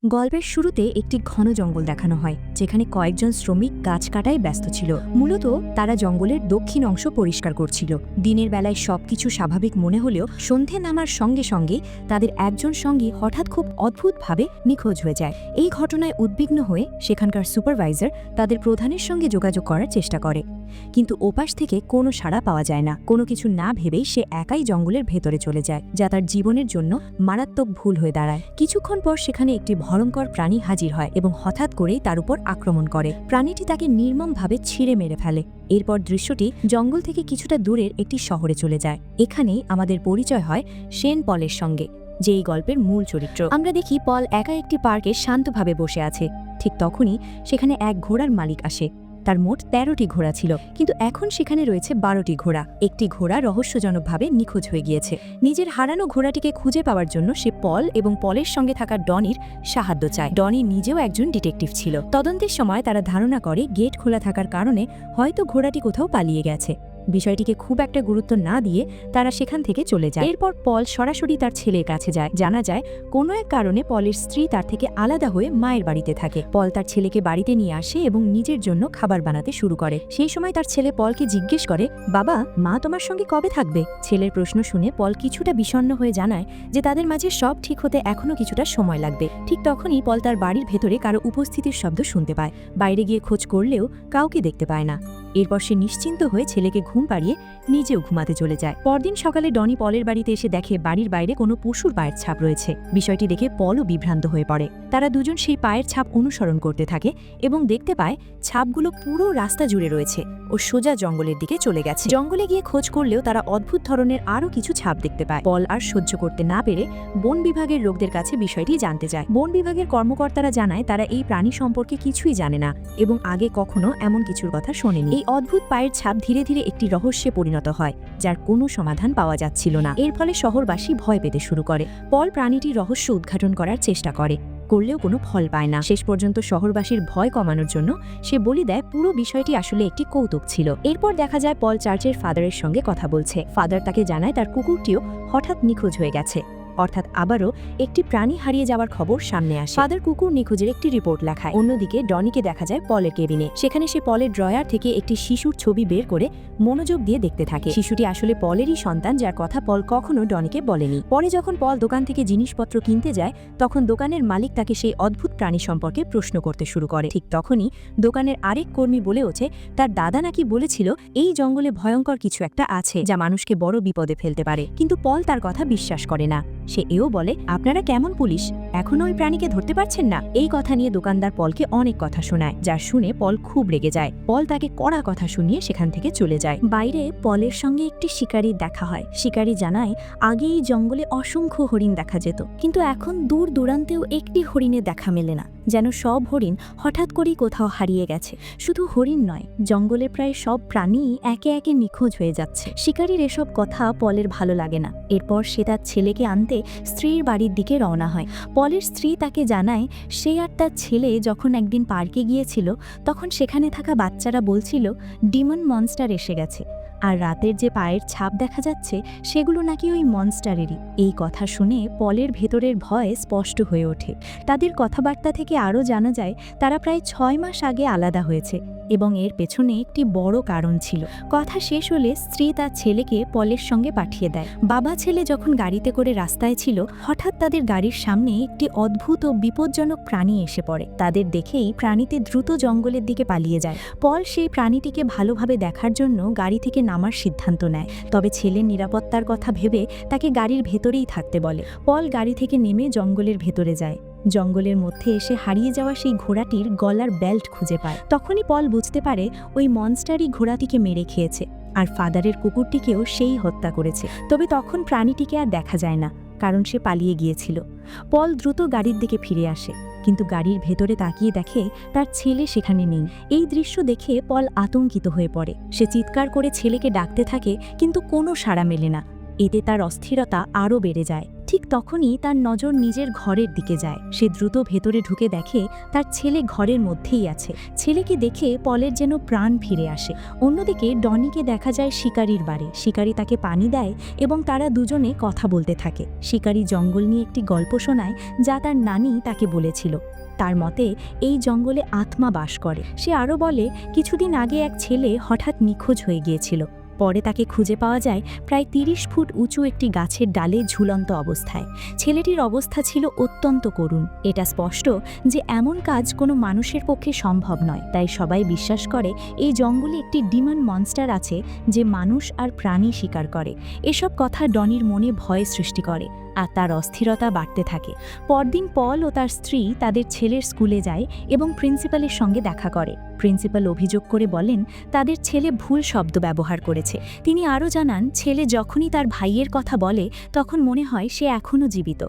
গল্পের শুরুতে একটি ঘন জঙ্গল দেখানো হয় যেখানে কয়েকজন শ্রমিক গাছ কাটায় ব্যস্ত ছিল। মূলত তারা জঙ্গলের দক্ষিণ অংশ পরিষ্কার করছিল। দিনের বেলায় সবকিছু স্বাভাবিক মনে হলেও সন্ধে নামার সঙ্গে সঙ্গে তাদের একজন সঙ্গী হঠাৎ খুব অদ্ভুতভাবে নিখোঁজ হয়ে যায়। এই ঘটনায় উদ্বিগ্ন হয়ে সেখানকার সুপারভাইজার তাদের প্রধানের সঙ্গে যোগাযোগ করার চেষ্টা করে, কিন্তু ওপাশ থেকে কোনো সাড়া পাওয়া যায় না। কোনো কিছু না ভেবেই সে একাই জঙ্গলের ভেতরে চলে যায়, যা তার জীবনের জন্য মারাত্মক ভুল হয়ে দাঁড়ায়। কিছুক্ষণ পর সেখানে একটি ভয়ঙ্কর প্রাণী হাজির হয় এবং হঠাৎ করেই তার উপর আক্রমণ করে। প্রাণীটি তাকে নির্মমভাবে ছিঁড়ে মেরে ফেলে। এরপর দৃশ্যটি জঙ্গল থেকে কিছুটা দূরের একটি শহরে চলে যায়। এখানেই আমাদের পরিচয় হয় শেন পলের সঙ্গে, যে এই গল্পের মূল চরিত্র। আমরা দেখি পল একা একটি পার্কে শান্তভাবে বসে আছে। ঠিক তখনই সেখানে এক ঘোড়ার মালিক আসে। তার মোট ১৩টি ঘোড়া ছিল, কিন্তু এখন সেখানে রয়েছে ১২টি ঘোড়া। একটি ঘোড়া রহস্যজনকভাবে নিখোঁজ হয়ে গিয়েছে। নিজের হারানো ঘোড়াটিকে খুঁজে পাওয়ার জন্য সে পল এবং পলের সঙ্গে থাকা ডনির সাহায্য চায়। ডনি নিজেও একজন ডিটেকটিভ ছিল। তদন্তের সময় তারা ধারণা করে গেট খোলা থাকার কারণে হয়তো ঘোড়াটি কোথাও পালিয়ে গেছে। বিষয়টিকে খুব একটা গুরুত্ব না দিয়ে তারা সেখান থেকে চলে যায়। এরপর পল সরাসরি তার ছেলের কাছে যায়। জানা যায় কোনো এক কারণে পলের স্ত্রী তার থেকে আলাদা হয়ে মায়ের বাড়িতে থাকে। পল তার ছেলেকে বাড়িতে নিয়ে আসে এবং নিজের জন্য খাবার বানাতে শুরু করে। সেই সময় তার ছেলে পলকে জিজ্ঞেস করে, বাবা, মা তোমার সঙ্গে কবে থাকবে? ছেলের প্রশ্ন শুনে পল কিছুটা বিষণ্ণ হয়ে জানায় যে তাদের মাঝে সব ঠিক হতে এখনো কিছুটা সময় লাগবে। ঠিক তখনই পল তার বাড়ির ভেতরে কারো উপস্থিতির শব্দ শুনতে পায়। বাইরে গিয়ে খোঁজ করলেও কাউকে দেখতে পায় না। এরপর সে নিশ্চিন্ত হয়ে ছেলেকে ঘুম পাড়িয়ে নিজেও ঘুমাতে চলে যায়। পরদিন সকালে ডনি পলের বাড়িতে এসে দেখে বাড়ির বাইরে কোনো পশুর পায়ের ছাপ রয়েছে। বিষয়টি দেখে পলও বিভ্রান্ত হয়ে পড়ে। তারা দুজন সেই পায়ের ছাপ অনুসরণ করতে থাকে এবং দেখতে পায় ছাপগুলো পুরো রাস্তা জুড়ে রয়েছে ও সোজা জঙ্গলের দিকে চলে গেছে। জঙ্গলে গিয়ে খোঁজ করলেও তারা অদ্ভুত ধরনের আরও কিছু ছাপ দেখতে পায়। পল আর সহ্য করতে না পেরে বন বিভাগের লোকদের কাছে বিষয়টি জানতে চায়। বন বিভাগের কর্মকর্তারা জানায় তারা এই প্রাণী সম্পর্কে কিছুই জানে না এবং আগে কখনো এমন কিছুর কথা শোনেনি। এই অদ্ভুত পায়ের ছাপ ধীরে ধীরে একটি রহস্যে পরিণত হয়, যার কোনো সমাধান পাওয়া যাচ্ছিল না। এর ফলে শহরবাসী ভয় পেতে শুরু করে। পল প্রাণীটির রহস্য উদ্ঘাটন করার চেষ্টা করলেও কোনো ফল পায় না। শেষ পর্যন্ত শহরবাসীর ভয় কমানোর জন্য সে বলি দেয় পুরো বিষয়টি আসলে একটি কৌতুক ছিল। এরপর দেখা যায় পল চার্চের ফাদারের সঙ্গে কথা বলছে। ফাদার তাকে জানায় তার কুকুরটিও হঠাৎ নিখোঁজ হয়ে গেছে, অর্থাৎ আবারও একটি প্রাণী হারিয়ে যাওয়ার খবর সামনে আসে। ফাদার কুকুর নিখোঁজের একটি রিপোর্ট লেখায়। অন্যদিকে ডনিকে দেখা যায় পলের কেবিনে। সেখানে সে পলের ড্রয়ার থেকে একটি শিশুর ছবি বের করে মনোযোগ দিয়ে দেখতে থাকে। শিশুটি আসলে পলেরই সন্তান, যার কথা পল কখনো ডনিকে বলেনি। পরে যখন পল দোকান থেকে জিনিসপত্র কিনতে যায়, তখন দোকানের মালিক তাকে সেই অদ্ভুত প্রাণী সম্পর্কে প্রশ্ন করতে শুরু করে। ঠিক তখনই দোকানের আরেক কর্মী বলে ওঠে তার দাদা নাকি বলেছিল এই জঙ্গলে ভয়ঙ্কর কিছু একটা আছে যা মানুষকে বড় বিপদে ফেলতে পারে, কিন্তু পল তার কথা বিশ্বাস করে না। সে এও বলে, আপনারা কেমন পুলিশ, এখনো ওই প্রাণীকে ধরতে পারছেন না? এই কথা নিয়ে দোকানদার পলকে অনেক কথা শোনায়, যা শুনে পল খুব রেগে যায়। পল তাকে কড়া কথা শুনিয়ে সেখান থেকে চলে যায়। বাইরে পলের সঙ্গে একটি শিকারীর দেখা হয়। শিকারী জানায় আগে এই জঙ্গলে অসংখ্য হরিণ দেখা যেত, কিন্তু এখন দূর দূরান্তেও একটি হরিণের দেখা মেলে না। যেন সব হরিণ হঠাৎ করেই কোথাও হারিয়ে গেছে। শুধু হরিণ নয়, জঙ্গলের প্রায় সব প্রাণী একে একে নিখোঁজ হয়ে যাচ্ছে। শিকারীর এসব কথা পলের ভালো লাগে না। এরপর সে তার ছেলেকে আনতে স্ত্রীর বাড়ির দিকে রওনা হয়। পলের স্ত্রী তাকে জানায় সে আর তার ছেলে যখন একদিন পার্কে গিয়েছিল, তখন সেখানে থাকা বাচ্চারা বলছিল ডিমন মনস্টার এসে গেছে, আর রাতের যে পায়ের ছাপ দেখা যাচ্ছে সেগুলো নাকি ওই মনস্টারেরই। এই কথা শুনে পলের ভেতরের ভয় স্পষ্ট হয়ে ওঠে। তাদের কথাবার্তা থেকে আরও জানা যায় তারা প্রায় ৬ মাস আগে আলাদা হয়েছে এবং এর পেছনে একটি বড় কারণ ছিল। কথা শেষ হলে স্ত্রী তার ছেলেকে পলের সঙ্গে পাঠিয়ে দেয়। বাবা ছেলে যখন গাড়িতে করে রাস্তায় ছিল, হঠাৎ তাদের গাড়ির সামনে একটি অদ্ভুত ও বিপজ্জনক প্রাণী এসে পড়ে। তাদের দেখেই প্রাণীটি দ্রুত জঙ্গলের দিকে পালিয়ে যায়। পল সেই প্রাণীটিকে ভালোভাবে দেখার জন্য গাড়ি থেকে নামার সিদ্ধান্ত নেয়, তবে ছেলের নিরাপত্তার কথা ভেবে তাকে গাড়ির ভেতরেই থাকতে বলে। পল গাড়ি থেকে নেমে জঙ্গলের ভেতরে যায়। জঙ্গলের মধ্যে এসে হারিয়ে যাওয়া সেই ঘোড়াটির গলার বেল্ট খুঁজে পায়। তখনই পল বুঝতে পারে ওই মনস্টারই ঘোড়াটিকে মেরে খেয়েছে, আর ফাদারের কুকুরটিকেও সেই হত্যা করেছে। তবে তখন প্রাণীটিকে আর দেখা যায় না, কারণ সে পালিয়ে গিয়েছিল। পল দ্রুত গাড়ির দিকে ফিরে আসে, কিন্তু গাড়ির ভেতরে তাকিয়ে দেখে তার ছেলে সেখানে নেই। এই দৃশ্য দেখে পল আতঙ্কিত হয়ে পড়ে। সে চিৎকার করে ছেলেকে ডাকতে থাকে, কিন্তু কোনো সাড়া মেলে না। এতে তার অস্থিরতা আরও বেড়ে যায়। ঠিক তখনই তার নজর নিজের ঘরের দিকে যায়। সে দ্রুত ভেতরে ঢুকে দেখে তার ছেলে ঘরের মধ্যেই আছে। ছেলেকে দেখে পলের যেন প্রাণ ফিরে আসে। অন্যদিকে ডনিকে দেখা যায় শিকারির বাড়ি। শিকারি তাকে পানি দেয় এবং তারা দুজনে কথা বলতে থাকে। শিকারি জঙ্গল নিয়ে একটি গল্প শোনায় যা তার নানি তাকে বলেছিল। তার মতে এই জঙ্গলে আত্মা বাস করে। সে আরও বলে কিছুদিন আগে এক ছেলে হঠাৎ নিখোঁজ হয়ে গিয়েছিল। পরে তাকে খুঁজে পাওয়া যায় প্রায় ৩০ ফুট উঁচু একটি গাছের ডালে ঝুলন্ত অবস্থায়। ছেলেটির অবস্থা ছিল অত্যন্ত করুণ। এটা স্পষ্ট যে এমন কাজ কোনো মানুষের পক্ষে সম্ভব নয়। তাই সবাই বিশ্বাস করে এই জঙ্গলে একটি ডিমন মনস্টার আছে যে মানুষ আর প্রাণী শিকার করে। এসব কথা ডনির মনে ভয় সৃষ্টি করে আর তার অস্থিরতা বাড়তে থাকে। পরদিন পল ও তার স্ত্রী তাদের ছেলের স্কুলে যায় এবং প্রিন্সিপালের সঙ্গে দেখা করে। প্রিন্সিপাল অভিযোগ করে বলেন তাদের ছেলে ভুল শব্দ ব্যবহার করেছে। তিনি আরও জানান ছেলে যখনই তার ভাইয়ের কথা বলে তখন মনে হয় সে এখনও জীবিত,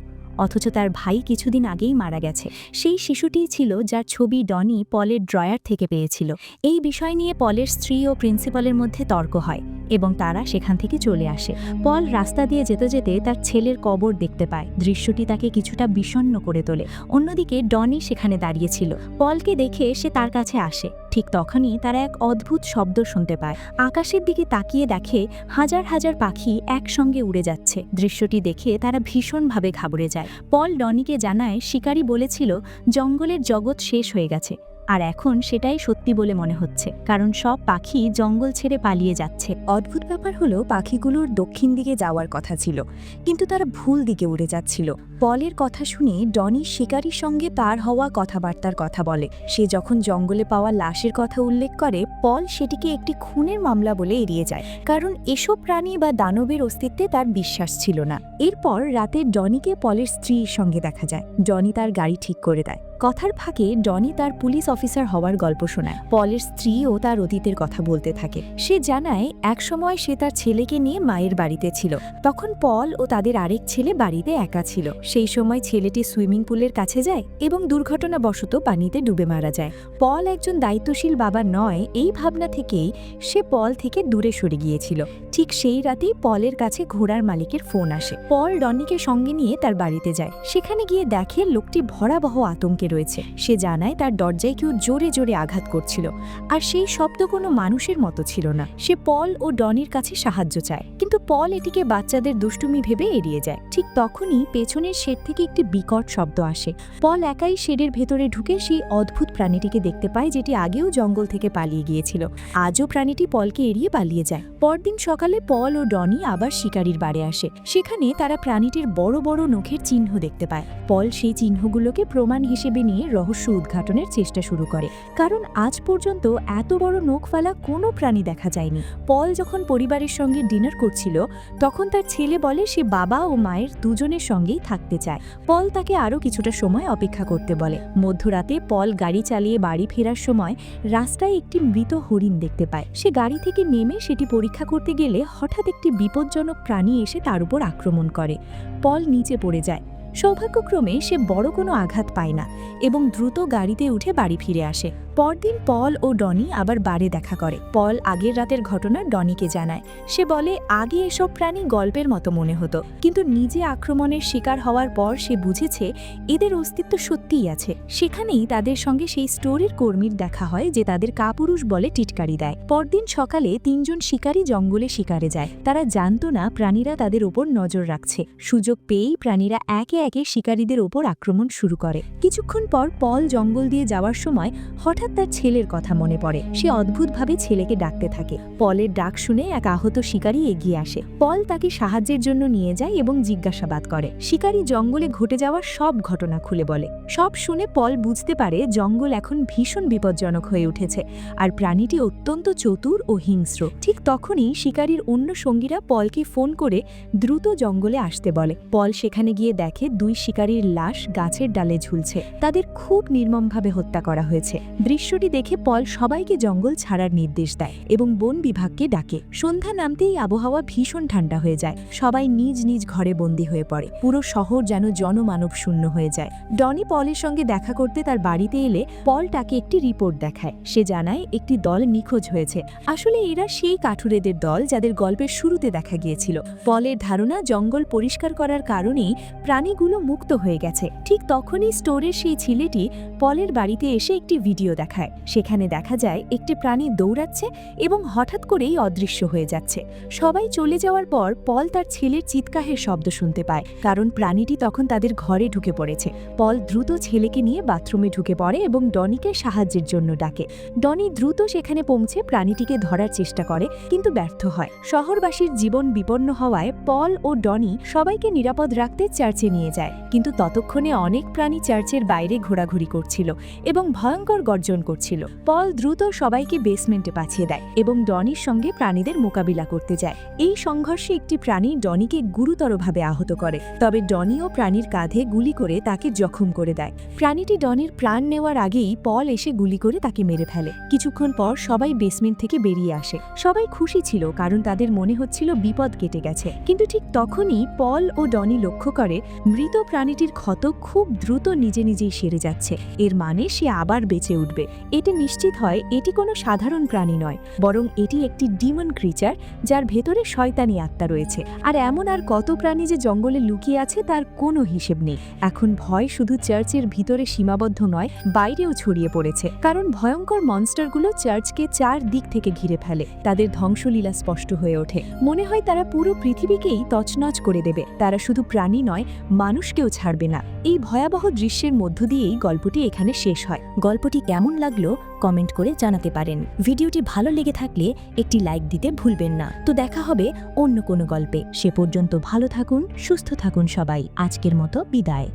অথচ তার ভাই কিছুদিন আগেই মারা গেছে। সেই শিশুটিই ছিল যার ছবি ডনি পলের ড্রয়ার থেকে পেয়েছিল। এই বিষয় নিয়ে পলের স্ত্রী ও প্রিন্সিপালের মধ্যে তর্ক হয় এবং তারা সেখান থেকে চলে আসে। পল রাস্তা দিয়ে যেতে যেতে তার ছেলের কবর দেখতে পায়। দৃশ্যটি তাকে কিছুটা বিষণ্ণ করে তোলে। অন্যদিকে ডনি সেখানে দাঁড়িয়েছিল। পলকে দেখে সে তার কাছে আসে। ঠিক তখনই তারা এক অদ্ভুত শব্দ শুনতে পায়। আকাশের দিকে তাকিয়ে দেখে হাজার হাজার পাখি একসঙ্গে উড়ে যাচ্ছে। দৃশ্যটি দেখে তারা ভীষণভাবে ঘাবড়ে যায়। পল ডনিকে জানায় শিকারি বলেছিল জঙ্গলের জগৎ শেষ হয়ে গেছে, আর এখন সেটাই সত্যি বলে মনে হচ্ছে, কারণ সব পাখি জঙ্গল ছেড়ে পালিয়ে যাচ্ছে। অদ্ভুত ব্যাপার হলো পাখিগুলোর দক্ষিণ দিকে যাওয়ার কথা ছিল, কিন্তু তারা ভুল দিকে উড়ে যাচ্ছিল। পলের কথা শুনে ডনি শিকারির সঙ্গে তার হওয়া কথাবার্তার কথা বলে। সে যখন জঙ্গলে পাওয়া লাশের কথা উল্লেখ করে, পল সেটিকে একটি খুনের মামলা বলে এড়িয়ে যায়, কারণ এসব প্রাণী বা দানবের অস্তিত্বে তার বিশ্বাস ছিল না। এরপর রাতে ডনিকে পলের স্ত্রীর সঙ্গে দেখা যায়। ডনি তার গাড়ি ঠিক করে দেয়। কথার ফাঁকে ডনি তার পুলিশ অফিসার হওয়ার গল্প শোনায়। পলের স্ত্রী ও তার অতীতের কথা বলতে থাকে। সে জানায় একসময় সে তার ছেলেকে নিয়ে মায়ের বাড়িতে ছিল। তখন পল ও তাদের আরেক ছেলে বাড়িতে একা ছিল। সেই সময় ছেলেটি সুইমিং পুলের কাছে যায় এবং দুর্ঘটনাবশত পানিতে ডুবে মারা যায়। পল একজন দায়িত্বশীল বাবা নয়, এই ভাবনা থেকেই সে পল থেকে দূরে সরে গিয়েছিল। ঠিক সেই রাতেই পলের কাছে ঘোড়ার মালিকের ফোন আসে। পল ডনিকে সঙ্গে নিয়ে তার বাড়িতে যায়। সেখানে গিয়ে দেখে লোকটি ভয়াবহ আতঙ্কে রয়েছে। সে জানায় তার দরজায় কেউ জোরে জোরে আঘাত করছিল, আর সেই শব্দ কোনো মানুষের মতো ছিল না। সে পল ও ডনির কাছে সাহায্য চায়, কিন্তু পল এটিকে বাচ্চাদের দুষ্টুমি ভেবে এড়িয়ে যায়। ঠিক তখনই পেছনের শেড থেকে একটি বিকট শব্দ আসে। পল একাই শেডের ভেতরে ঢুকে সেই অদ্ভুত প্রাণীটিকে দেখতে পায়, যেটি আগেও জঙ্গল থেকে পালিয়ে গিয়েছিল। আজও প্রাণীটি পলকে এড়িয়ে পালিয়ে যায়। পরদিন সকালে পল ও ডনি আবার শিকারির বাড়ি আসে। সেখানে তারা প্রাণীটির বড় বড় নখের চিহ্ন দেখতে পায়। পল সেই চিহ্নগুলোকে প্রমাণ হিসেবে নিয়ে রহস্য উদ্ঘাটনের চেষ্টা শুরু করে, কারণ আজ পর্যন্ত এত বড় নখ ফেলা কোনো প্রাণী দেখা যায়নি। পল যখন পরিবারের সঙ্গে ডিনার করছিল, তখন তার ছেলে বলে সে বাবা ও মায়ের দুজনের সঙ্গেই থাকতে চায়। পল তাকে আরও কিছুটা সময় অপেক্ষা করতে বলে। মধ্যরাতে পল গাড়ি চালিয়ে বাড়ি ফেরার সময় রাস্তায় একটি মৃত হরিণ দেখতে পায়। সে গাড়ি থেকে নেমে সেটি পরীক্ষা করতে গেলে হঠাৎ একটি বিপজ্জনক প্রাণী এসে তার উপর আক্রমণ করে। পল নিচে পড়ে যায়। সৌভাগ্যক্রমে সে বড় কোনো আঘাত পায় না এবং দ্রুত গাড়িতে উঠে বাড়ি ফিরে আসে। পরদিন পল ও ডনি আবার বারে দেখা করে। পল আগের রাতের ঘটনা ডনিকে জানায়। সে বলে আগে এসব প্রাণী গল্পের মতো মনে হতো, কিন্তু নিজে আক্রমণের শিকার হওয়ার পর সে বুঝেছে এদের অস্তিত্ব সত্যিই আছে। সেখানেই তাদের সঙ্গে সেই স্টোরির কর্মীর দেখা হয় যে তাদের কাপুরুষ বলে টিটকারি দেয়। পরদিন সকালে ৩ জন শিকারী জঙ্গলে শিকারে যায়। তারা জানতো না প্রাণীরা তাদের ওপর নজর রাখছে। সুযোগ পেয়েই প্রাণীরা একে একে শিকারীদের ওপর আক্রমণ শুরু করে। কিছুক্ষণ পর পল জঙ্গল দিয়ে যাওয়ার সময় হঠাৎ তার ছেলের কথা মনে পড়ে। সে অদ্ভুতভাবে ছেলেকে ডাকতে থাকে। পলের ডাক শুনে এক আহত শিকারী এগিয়ে আসে। পল তাকে সাহায্যের জন্য নিয়ে যায় এবং জিজ্ঞাসাবাদ করে। শিকারী জঙ্গলে ঘটে যাওয়া সব ঘটনা খুলে বলে। সব শুনে পল বুঝতে পারে জঙ্গল এখন ভীষণ বিপজ্জনক হয়ে উঠেছে, আর প্রাণীটি অত্যন্ত চতুর ও হিংস্র। ঠিক তখনই শিকারীর অন্য সঙ্গীরা পলকে ফোন করে দ্রুত জঙ্গলে আসতে বলে। পল সেখানে গিয়ে দেখে 2 শিকারীর লাশ গাছের ডালে ঝুলছে। তাদের খুব নির্মমভাবে হত্যা করা হয়েছে। দৃশ্যটি দেখে পল সবাইকে জঙ্গল ছাড়ার নির্দেশ দেয় এবং বন বিভাগকে ডাকে। সন্ধ্যা নামতেই আবহাওয়া ভীষণ ঠান্ডা হয়ে যায়। সবাই নিজ নিজ ঘরে বন্দী হয়ে পড়ে। পুরো শহর যেন জনমানব শূন্য হয়ে যায়। ডনি পলের সঙ্গে দেখা করতে তার বাড়িতে এলে পল তাকে একটি রিপোর্ট দেখায়। সে জানায় একটি দল নিখোঁজ হয়েছে। আসলে এরা সেই কাঠুরেদের দল যাদের গল্পের শুরুতে দেখা গিয়েছিল। পলের ধারণা জঙ্গল পরিষ্কার করার কারণেই প্রাণীগুলো মুক্ত হয়ে গেছে। ঠিক তখনই স্টোরের সেই ছেলেটি পলের বাড়িতে এসে একটি ভিডিও দেখায়। সেখানে দেখা যায় একটি প্রাণী দৌড়াচ্ছে এবং হঠাৎ করেই অদৃশ্য হয়ে যাচ্ছে। সবাই চলে যাওয়ার পর পল তার ছেলের চিৎকারের শব্দ শুনতে পায়, কারণ প্রাণীটি তখন তাদের ঘরে ঢুকে পড়েছে। পল দ্রুত ছেলেকে নিয়ে বাথরুমে ঢুকে পড়ে এবং ডনিকে সাহায্যের জন্য ডাকে। ডনি দ্রুত সেখানে পৌঁছে প্রাণীটিকে ধরার চেষ্টা করে, কিন্তু ব্যর্থ হয়। শহরবাসীর জীবন বিপন্ন হওয়ায় পল ও ডনি সবাইকে নিরাপদ রাখতে চার্চে নিয়ে যায়। কিন্তু ততক্ষণে অনেক প্রাণী চার্চের বাইরে ঘোরাঘুরি করছিল এবং ভয়ঙ্কর গর্জন করছিল। পল দ্রুত সবাইকে বেসমেন্টে পাঠিয়ে দেয় এবং ডনির সঙ্গে প্রাণীদের মোকাবিলা করতে যায়। এই সংঘর্ষে একটি প্রাণী ডনিকে গুরুতরভাবে আহত করে, তবে ডনিও প্রাণীর কাঁধে গুলি করে তাকে জখম করে দেয়। প্রাণীটি ডনির প্রাণ নেওয়ার আগেই পল এসে গুলি করে তাকে মেরে ফেলে। কিছুক্ষণ পর সবাই বেসমেন্ট থেকে বেরিয়ে আসে। সবাই খুশি ছিল, কারণ তাদের মনে হচ্ছিল বিপদ কেটে গেছে। কিন্তু ঠিক তখনই পল ও ডনি লক্ষ্য করে মৃত প্রাণীটির ক্ষত খুব দ্রুত নিজে নিজেই সেরে যাচ্ছে। এর মানে সে আবার বেঁচে উঠবে। এতে নিশ্চিত হয় এটি কোনো সাধারণ প্রাণী নয়, বরং এটি একটি ডিমন ক্রিচার, যার ভেতরে শয়তানি আত্মা রয়েছে। আর এমন আর কত প্রাণী যে জঙ্গলে লুকিয়ে আছে তার কোনো হিসেব নেই। এখন ভয় শুধু চার্চের ভিতরে সীমাবদ্ধ নয়, বাইরেও ছড়িয়ে পড়েছে, কারণ ভয়ঙ্কর মনস্টারগুলো চার্চকে 4 দিক থেকে ঘিরে ফেলে। তাদের ধ্বংসলীলা স্পষ্ট হয়ে ওঠে। মনে হয় তারা পুরো পৃথিবীকেই তছনছ করে দেবে। তারা শুধু প্রাণী নয়, মানুষকেও ছাড়বে না। এই ভয়াবহ দৃশ্যের মধ্য দিয়েই গল্পটি এখানে শেষ হয়। গল্পটি কেমন লাগলো কমেন্ট করে জানাতে পারেন। ভিডিওটি ভালো লেগে থাকলে একটি লাইক দিতে ভুলবেন না। তো দেখা হবে অন্য কোনো গল্পে। সে পর্যন্ত ভালো থাকুন, সুস্থ থাকুন সবাই। আজকের মতো বিদায়।